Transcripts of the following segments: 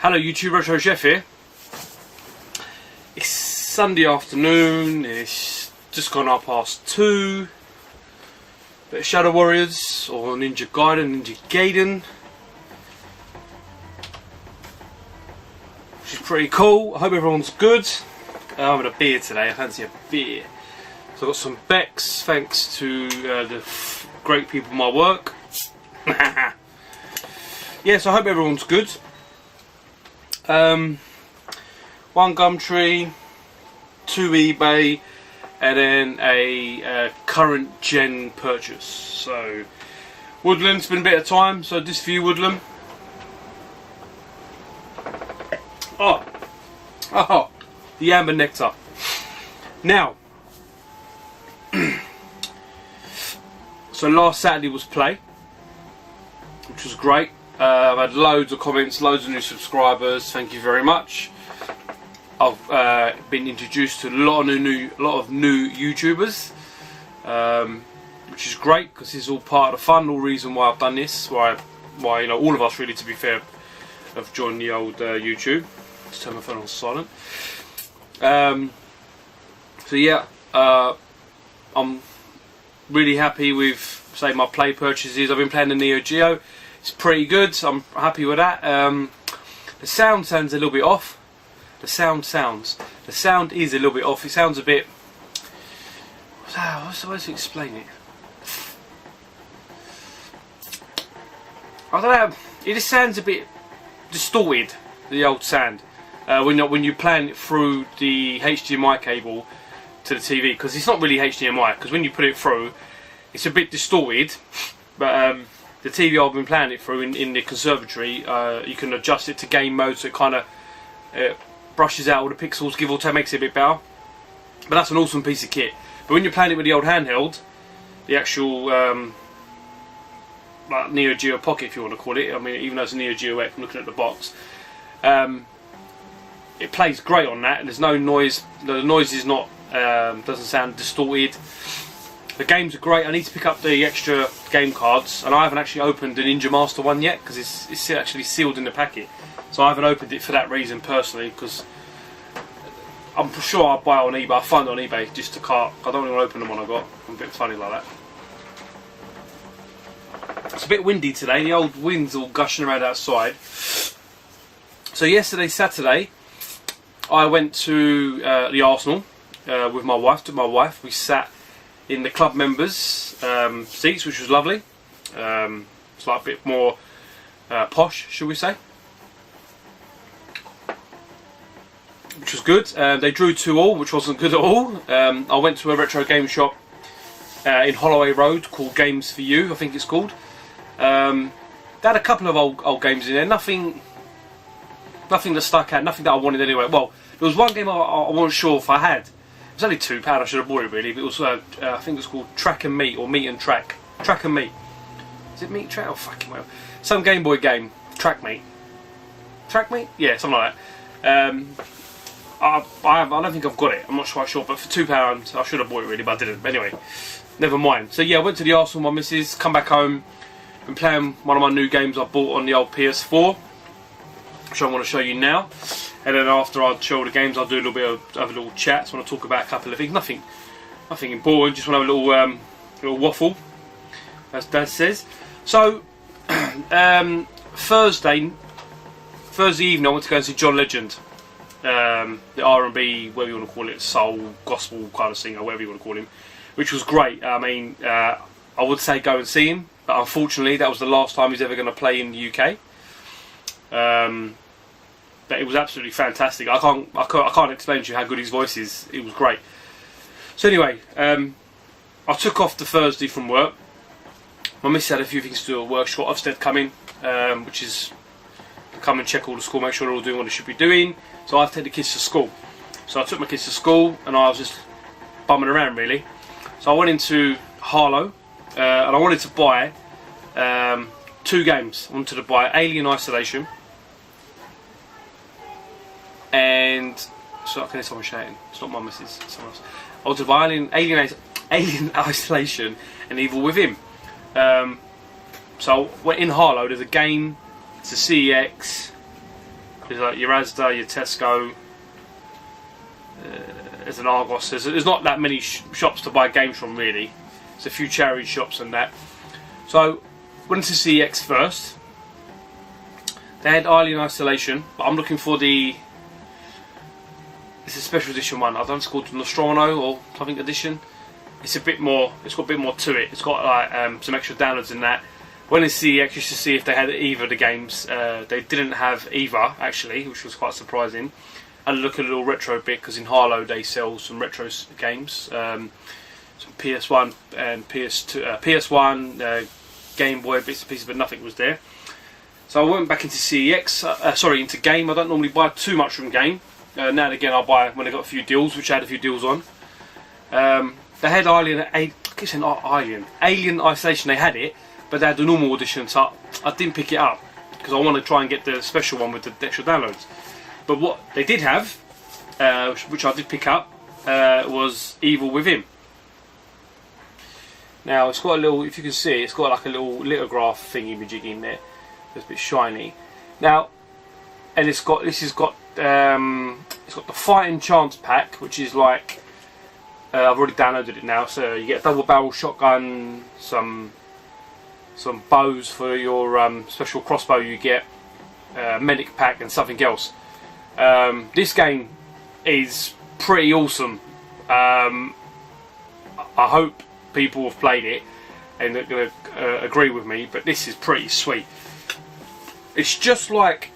Hello YouTube, Retro Chef here. It's Sunday afternoon, it's just gone 2:30. Bit of Shadow Warriors or Ninja Gaiden, Ninja Gaiden, which is pretty cool. I hope everyone's good. I'm having a beer today, I fancy a beer. So I've got some Becks, thanks to the great people at my work. Yeah, so I hope everyone's good. One Gumtree, 2 eBay, and then a current gen purchase. So Woodland's been a bit of time, so this for you, Woodland. Oh, the Amber Nectar. Now, so last Saturday was play, which was great. I've had loads of comments, loads of new subscribers. Thank you very much. I've been introduced to a lot of new YouTubers, which is great because this is all part of the fun. All reason why I've done this, why you know, all of us really, to be fair, have joined the old YouTube. Let's turn my phone on silent. So yeah, I'm really happy with, say, my play purchases. I've been playing the Neo Geo. It's pretty good, so I'm happy with that. The sound sounds a little bit off. The sound is a little bit off. It sounds a bit... What's the way to explain it? I don't know. It just sounds a bit distorted, the old sound, when you're playing it through the HDMI cable to the TV, because it's not really HDMI. Because when you put it through, it's a bit distorted, but the TV I've been playing it through in the conservatory, you can adjust it to game mode, so it kind of brushes out all the pixels, give or take, makes it a bit better. But that's an awesome piece of kit. But when you're playing it with the old handheld, the actual like Neo Geo Pocket, if you want to call it, I mean, even though it's a Neo Geo X, I'm looking at the box, it plays great on that, and there's no noise. The noise is not doesn't sound distorted. The games are great. I need to pick up the extra game cards, and I haven't actually opened the Ninja Master one yet because it's actually sealed in the packet. So I haven't opened it for that reason personally, because I'm sure I'll buy it on eBay. I'll find it on eBay just to cart. I don't really want to open the one I got. I'm a bit funny like that. It's a bit windy today. The old wind's all gushing around outside. So yesterday, Saturday, I went to the Arsenal with my wife. Took my wife. We sat in the club members' seats, which was lovely. It's like a bit more posh, should we say, which was good. They drew 2-2, which wasn't good at all. I went to a retro game shop in Holloway Road called Games For You, I think it's called. They had a couple of old games in there, nothing that stuck out, nothing that I wanted anyway. Well, there was one game I wasn't sure if I had. It was only £2, I should have bought it really, but it was, I think it was called Track and Meat, or Meat and Track. Track and Meat. Is it Meat Track? Oh, fucking well. Some Game Boy game. Track Meat. Track Meat? Yeah, something like that. I don't think I've got it, I'm not quite sure, but for £2 I should have bought it really, but I didn't. But anyway, never mind. So yeah, I went to the Arsenal with my missus, come back home, been playing one of my new games I bought on the old PS4, which I want to show you now. And then after I show the games, I'll do a little bit of have a little chat. So I want to talk about a couple of things, nothing important. Just want to have a little waffle, as Dad says. So Thursday evening, I went to go and see John Legend, the R&B, whatever you want to call it, soul, gospel kind of singer, whatever you want to call him, which was great. I mean, I would say go and see him, but unfortunately, that was the last time he's ever going to play in the UK. But it was absolutely fantastic. I can't explain to you how good his voice is. It was great. So anyway, I took off the Thursday from work. My missus had a few things to do at work. She's got Ofsted coming, which is to come and check all the school, make sure they're all doing what they should be doing. So I have to take the kids to school. So I took my kids to school, and I was just bumming around really. So I went into Harlow, and I wanted to buy 2 games. I wanted to buy Alien Isolation. And so I can hear someone shouting. It's not my missus, it's someone else. I wanted to buy Alien Alien Isolation and Evil Within. So we're in Harlow. There's a game. It's a CEX. There's like your Asda, your Tesco. There's an Argos. There's not that many shops to buy games from really. There's a few charity shops and that. So went to CEX first. They had Alien Isolation, but I'm looking for the. It's a special edition one. I don't know if it's called Nostromo or something edition. It's a bit more. It's got a bit more to it. It's got like some extra downloads in that. When in CEX, just to see if they had either of the games. They didn't have either actually, which was quite surprising. I had a look at a little retro bit because in Harlow they sell some retro games, some PS1 and PS2, PS1, Game Boy bits and pieces, but nothing was there. So I went back into CEX. Into Game. I don't normally buy too much from Game. Now and again I'll buy when I got a few deals, which I had a few deals on. They had Alien Isolation. They had it, but they had the normal edition, so I didn't pick it up because I want to try and get the special one with the extra downloads. But what they did have, which I did pick up, was Evil Within. Now it's got a little, if you can see, it's got like a little lithograph thingy majig in there. It's a bit shiny. Now, and it's got the Fighting Chance pack, which is like I've already downloaded it now. So you get a double barrel shotgun, some bows for your special crossbow. You get medic pack and something else. This game is pretty awesome. I hope people have played it and they're going to agree with me, but this is pretty sweet. It's just like,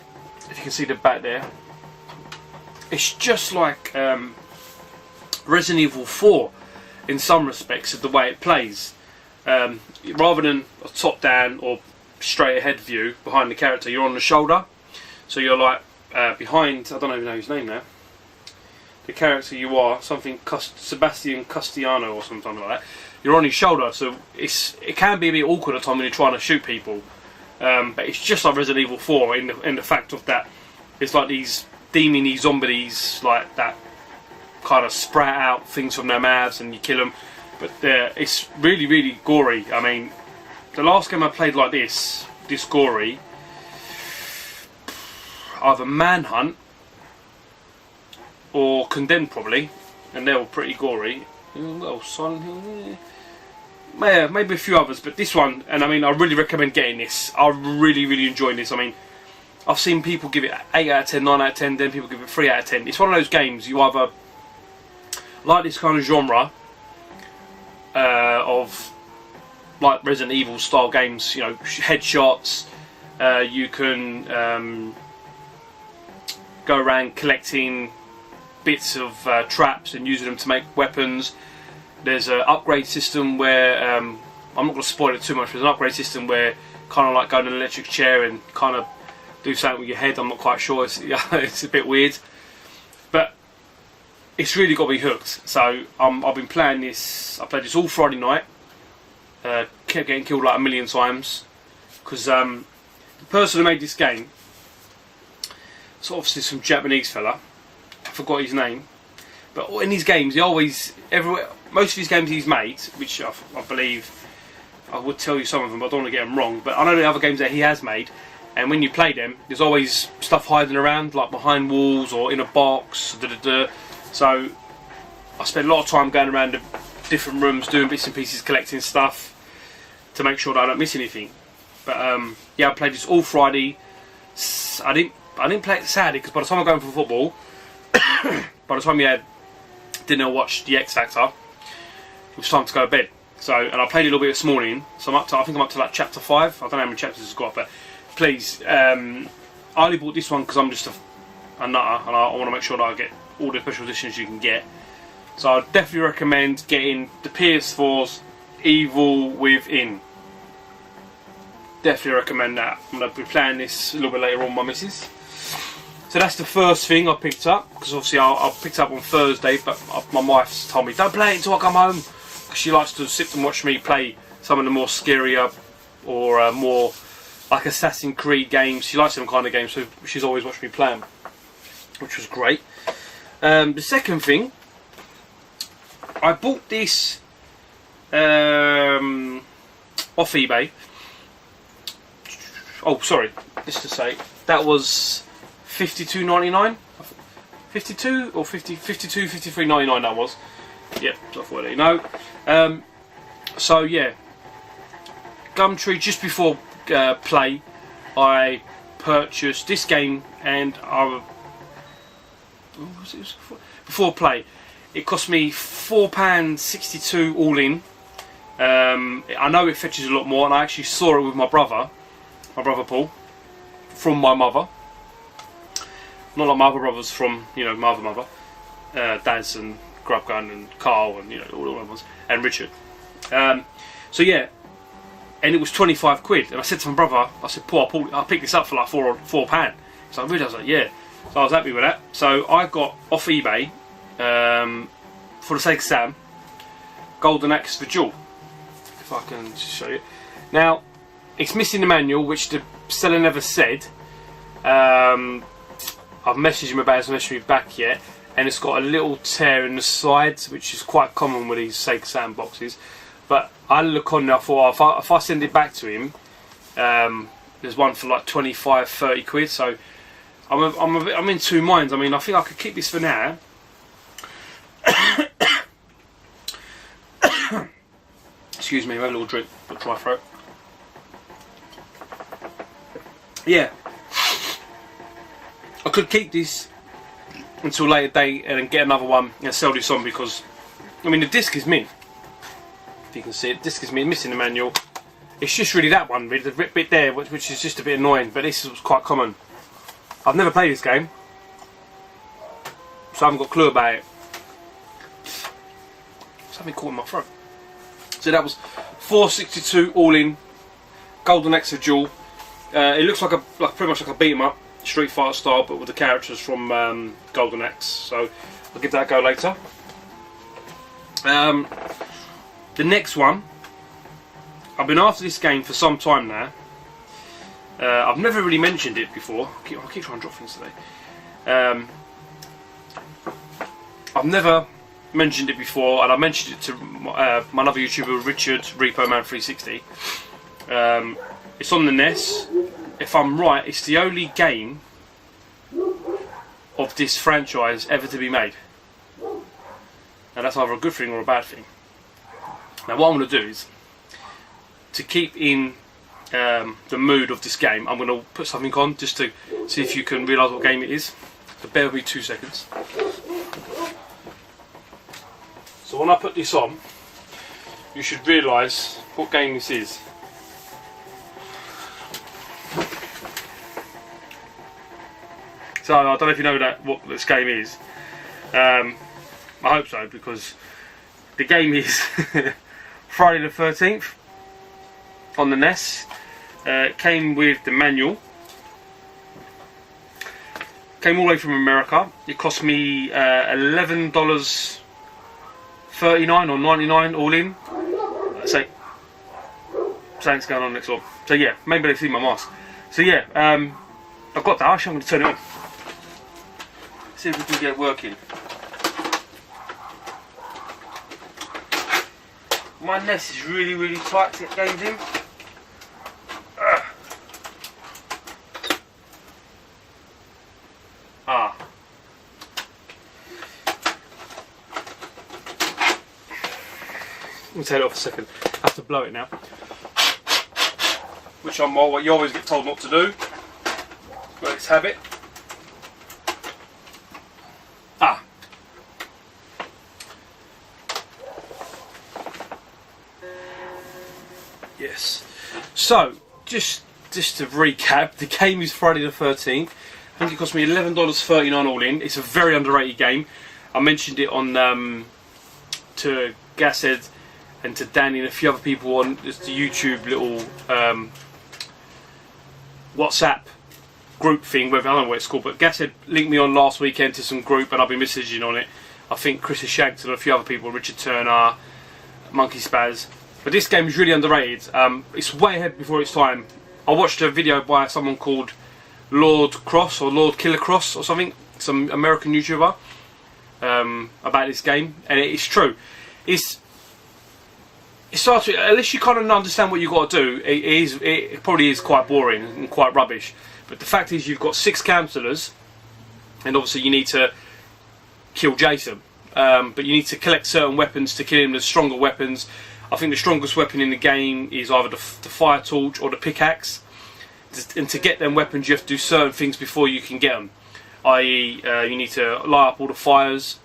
if you can see the back there, it's just like Resident Evil 4 in some respects of the way it plays. Rather than a top down or straight ahead view behind the character, you're on the shoulder, so you're like behind, I don't even know his name now, the character you are, something Sebastian Castellano or something like that. You're on his shoulder, so it can be a bit awkward at times when you're trying to shoot people, but it's just like Resident Evil 4 in the fact of that it's like these demony zombies like that kind of sprout out things from their mouths and you kill them, but it's really, really gory. I mean, the last game I played like this gory, either Manhunt or Condemned probably, and they were pretty gory. Oh, Silent Hill, yeah, maybe a few others, but this one, and I mean, I really recommend getting this. I'm really, really enjoying this. I mean, I've seen people give it 8 out of 10, 9 out of 10, then people give it 3 out of 10. It's one of those games you either like this kind of genre of like Resident Evil style games, you know, headshots. You can go around collecting bits of traps and using them to make weapons. There's an upgrade system where I'm not going to spoil it too much. There's an upgrade system where kind of like go in an electric chair and kind of do something with your head. I'm not quite sure. It's a bit weird, but it's really got me hooked. So I've been playing this. I played this all Friday night. Kept getting killed like a million times because the person who made this game, it's obviously some Japanese fella. I forgot his name, but in his games, he always most of his games he's made, which I believe I would tell you some of them, but I don't want to get them wrong. But I know the other games that he has made, and when you play them, there's always stuff hiding around, like behind walls or in a box. So I spend a lot of time going around the different rooms, doing bits and pieces, collecting stuff to make sure that I don't miss anything. But yeah, I played this all Friday. I didn't play it Saturday because by the time I go for football, by the time we had dinner, watched the X Factor, it was time to go to bed. So, and I played a little bit this morning. So I think I'm up to like chapter 5. I don't know how many chapters it's got, but please, I only bought this one because I'm just a nutter, and I want to make sure that I get all the special editions you can get. So I definitely recommend getting the PS4's Evil Within. Definitely recommend that. I'm going to be playing this a little bit later on with my missus. So that's the first thing I picked up, because obviously I picked up on Thursday, but my wife's told me don't play it until I come home, because she likes to sit and watch me play some of the more scarier or more like Assassin's Creed games. She likes them kind of games, so she's always watched me play them, which was great. The second thing, I bought this off eBay. Oh, sorry, just to say that was $52.99. 52 or 50, 52, 53.99 that was. Yep, I thought I'd let you know. So yeah, Gumtree, just before play, I purchased this game, and before play, it cost me £4.62 all in. I know it fetches a lot more, and I actually saw it with my brother Paul, from my mother. Not like my other brothers from, you know, my other mother, Daz and Grubgun and Carl and, you know, all the other ones, and Richard. So yeah, and it was 25 quid, and I said to my brother, I said, Paul, I picked this up for like £4. So I was like, yeah. So I was happy with that. So I got off eBay, for the sake of Sam, Golden Axe for Duel. If I can just show you. Now, it's missing the manual, which the seller never said. I've messaged him about it, hasn't messaged me back yet, and it's got a little tear in the sides, which is quite common with these Sega Saturn boxes. But I look on there, I thought, if I send it back to him, there's one for like 25, 30 quid. So I'm in two minds. I mean, I think I could keep this for now. Excuse me, I have a little drink, got dry throat. Yeah. I could keep this until a later date and then get another one and sell this on, because I mean the disc is mint. If you can see it, the disc is mint, missing the manual. It's just really that one, really, the bit there, which is just a bit annoying, but this was quite common. I've never played this game, so I haven't got a clue about it. Something caught in my throat. So that was $4.62 all in, Golden Axe of Duel. It looks like pretty much like a beat 'em up, Street Fighter style, but with the characters from Golden Axe. So I'll give that a go later. The next one, I've been after this game for some time now. I've never really mentioned it before. I keep trying to drop things today. I've never mentioned it before, and I mentioned it to my other YouTuber, Richard, RepoMan360. It's on the NES. If I'm right, it's the only game of this franchise ever to be made. Now that's either a good thing or a bad thing. Now what I'm going to do is, to keep in the mood of this game, I'm going to put something on just to see if you can realise what game it is. So bear with me 2 seconds. So when I put this on, you should realise what game this is. So I don't know if you know what this game is. I hope so, because the game is Friday the 13th on the NES. It came with the manual. Came all the way from America. It cost me $11.39 or 99 all in. Something's going on next door. So yeah, maybe they've seen my mask. So yeah, I've got that. Actually, I'm going to turn it on. See if we can get it working. My NES is really, really tight to get games in. Let me take it off a second. I have to blow it now. Which I'm what you always get told not to do. But let's have it. Yes. So, just to recap, the game is Friday the 13th. I think it cost me $11.39 all in. It's a very underrated game. I mentioned it on to Gashead and to Danny and a few other people on the YouTube little WhatsApp group thing. I don't know what it's called, but Gashead linked me on last weekend to some group, and I've been messaging on it. I think Chris Shanked and a few other people, Richard Turner, Monkey Spaz. But this game is really underrated. It's way ahead before its time. I watched a video by someone called Lord Cross or Lord Killer Cross or something, some American YouTuber, about this game, and it's true. it starts with, unless you kind of understand what you've got to do, it probably is quite boring and quite rubbish. But the fact is, you've got 6 counsellors, and obviously you need to kill Jason. But you need to collect certain weapons to kill him. There's stronger weapons. I think the strongest weapon in the game is either the fire torch or the pickaxe. And to get them weapons, you have to do certain things before you can get them. I.e., you need to light up all the fires,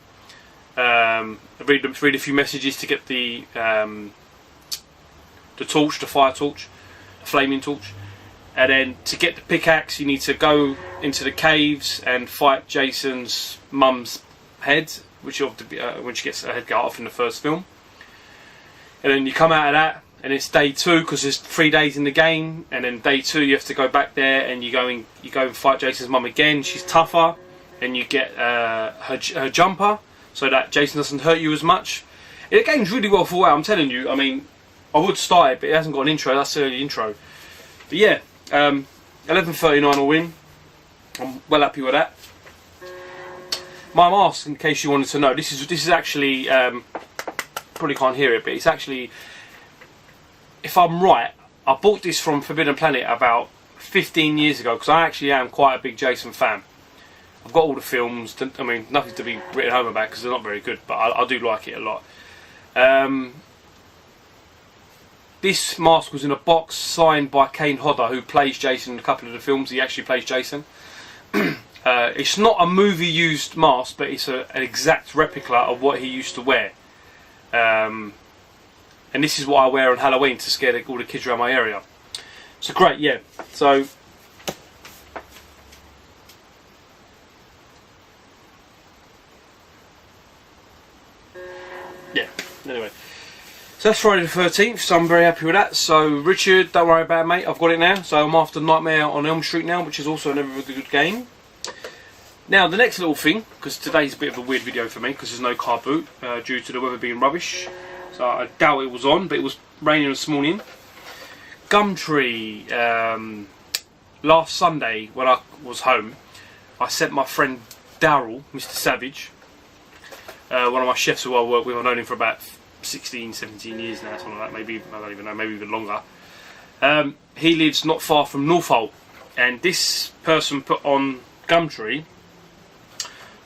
read a few messages to get the torch, the fire torch, the flaming torch. And then to get the pickaxe, you need to go into the caves and fight Jason's mum's head, which when she gets her head cut off in the first film. And then you come out of that, and it's day 2 because there's 3 days in the game. And then day 2, you have to go back there and you go and fight Jason's mum again. She's tougher, and you get her jumper so that Jason doesn't hurt you as much. The game's really well thought out. I'm telling you. I mean, I would start it, but it hasn't got an intro. That's the early intro. But yeah, 11.39 will win. I'm well happy with that. My mask, in case you wanted to know, this is actually probably can't hear it, but it's actually, if I'm right, I bought this from Forbidden Planet about 15 years ago because I actually am quite a big Jason fan. I've got all the films. I mean, nothing to be written home about because they're not very good, but I do like it a lot. This mask was in a box signed by Kane Hodder, who plays Jason in a couple of the films. He actually plays Jason. It's not a movie-used mask, but it's an exact replica of what he used to wear. And this is what I wear on Halloween to scare all the kids around my area. So great, yeah. So yeah. Anyway. So that's Friday the 13th, so I'm very happy with that. So Richard, don't worry about it, mate, I've got it now. So I'm after Nightmare on Elm Street now, which is also another really good game. Now the next little thing, because today's a bit of a weird video for me, because there's no car boot, due to the weather being rubbish. So I doubt it was on, but it was raining this morning. Gumtree, last Sunday when I was home, I sent my friend Daryl, Mr. Savage, one of my chefs who I work with. I've known him for about 16, 17 years now, something like that, maybe, I don't even know, maybe even longer. He lives not far from Northolt, and this person put on Gumtree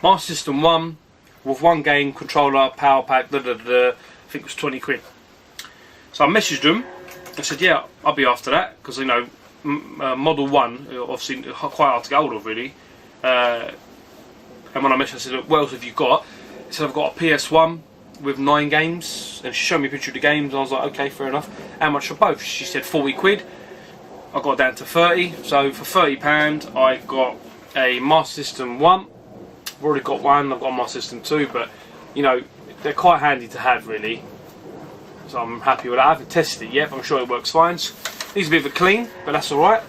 Master System 1 with 1 game, controller, power pack, I think it was 20 quid. So I messaged them, I said yeah, I'll be after that, because you know, Model 1, obviously quite hard to get hold of really. And when I messaged, I said, what else have you got? He said, I've got a PS1 with 9 games, and she showed me a picture of the games, and I was like, okay, fair enough. How much for both? She said 40 quid. I got down to 30, so for £30 I got a Master System 1. I've already got one, I've got a Master System 2, but you know, they're quite handy to have really. So I'm happy with that. I haven't tested it yet, but I'm sure it works fine. Needs a bit of a clean, but that's alright.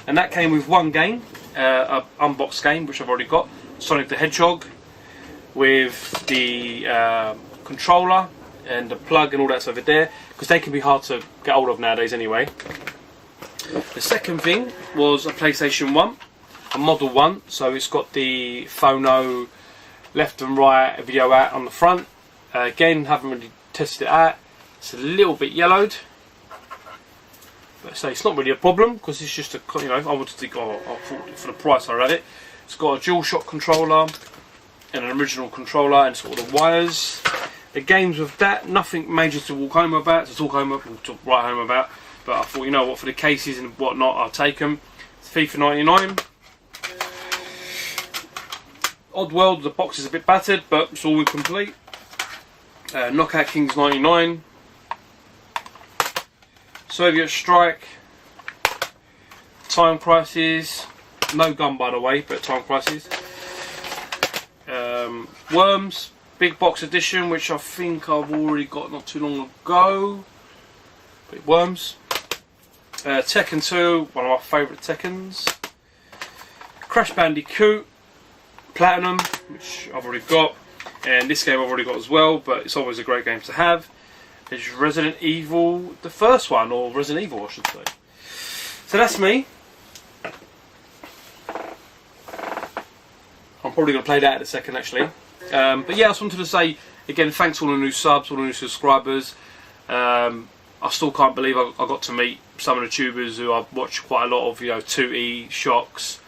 And that came with 1 game, an unboxed game, which I've already got, Sonic the Hedgehog, with the controller and the plug and all that's over there, because they can be hard to get hold of nowadays anyway. The second thing was a PlayStation 1, a Model 1, so it's got the phono left and right video out on the front. Again, haven't really tested it out. It's a little bit yellowed, but so it's not really a problem because it's just a, you know, I wanted to go, I thought for the price I had it. It's got a DualShock controller and an original controller and sort of the wires. The games with that, nothing major to walk home about, to talk right home about. But I thought, you know what, for the cases and whatnot, I'll take them. It's FIFA 99. Oddworld, the box is a bit battered, but it's all complete. Knockout Kings 99. Soviet Strike. Time Crisis. No gun, by the way, but Time Crisis. Worms, big box edition, which I think I've already got not too long ago. But Worms. Tekken 2, one of my favourite Tekkens. Crash Bandicoot Platinum, which I've already got, and this game I've already got as well, but it's always a great game to have. There's Resident Evil, the first one, or Resident Evil I should say. So that's me. I'm probably going to play that in a second actually. But yeah, I just wanted to say again, thanks to all the new subs, all the new subscribers. I still can't believe I got to meet some of the tubers who I watch quite a lot of, you know, Tootie, Shocks.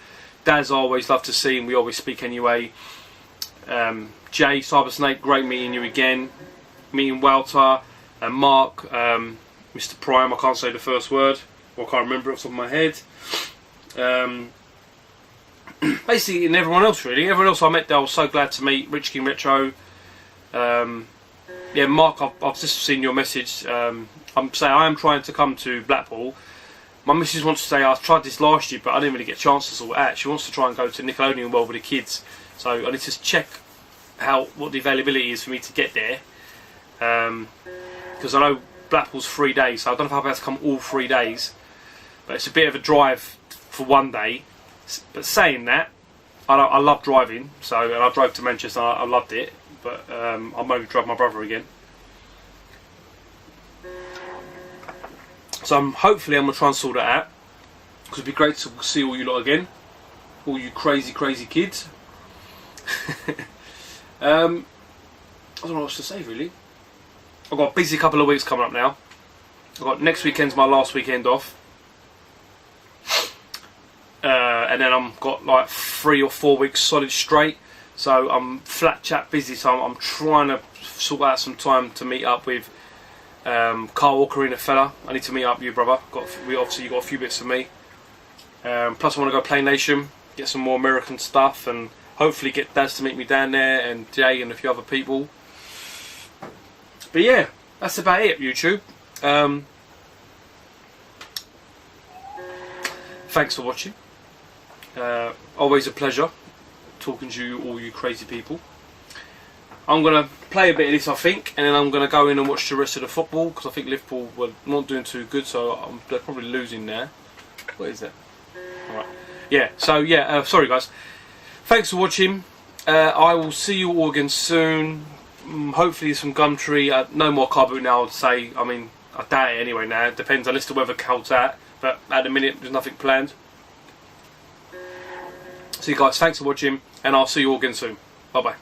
Daz I always love to see, and we always speak anyway. Jay, Cyber Snake, great meeting you again. Meeting Walter and Mark, Mr. Prime, I can't say the first word, or I can't remember it off the top of my head. Basically, and everyone else really. Everyone else I met, I was so glad to meet. Rich King Retro. Yeah, Mark, I've just seen your message. I'm saying I am trying to come to Blackpool. My missus wants to say I tried this last year, but I didn't really get a chance to sort it out. She wants to try and go to Nickelodeon World with the kids, so I need to check what the availability is for me to get there. Because I know Blackpool's 3 days, so I don't know if I'll be able to come all 3 days. But it's a bit of a drive for one day. But saying that, I love driving, and I drove to Manchester. I loved it, but I'll maybe drive my brother again. So hopefully I'm going to try and sort that out, because it'd be great to see all you lot again, all you crazy kids. I don't know what else to say really. I've got a busy couple of weeks coming up now. I've got next weekend's my last weekend off, and then I've got like 3 or 4 weeks solid straight. So I'm flat chat busy. So I'm trying to sort out some time to meet up with Carl Walker and a fella. I need to meet up with you, brother. Obviously you got a few bits for me. Plus I want to go Play Nation, get some more American stuff, and hopefully get Daz to meet me down there, and Jay and a few other people. But yeah, that's about it, YouTube. Thanks for watching. Always a pleasure talking to you, all you crazy people. I'm going to play a bit of this, I think, and then I'm going to go in and watch the rest of the football, because I think Liverpool were not doing too good, so they're probably losing now. What is that? Alright. Yeah, so yeah, sorry guys. Thanks for watching. I will see you all again soon. Hopefully some Gumtree. No more car boot now, I'd say. I mean, I doubt it anyway now. It depends unless the weather holds out. But at the minute, there's nothing planned. So you guys, thanks for watching, and I'll see you all again soon. Bye bye.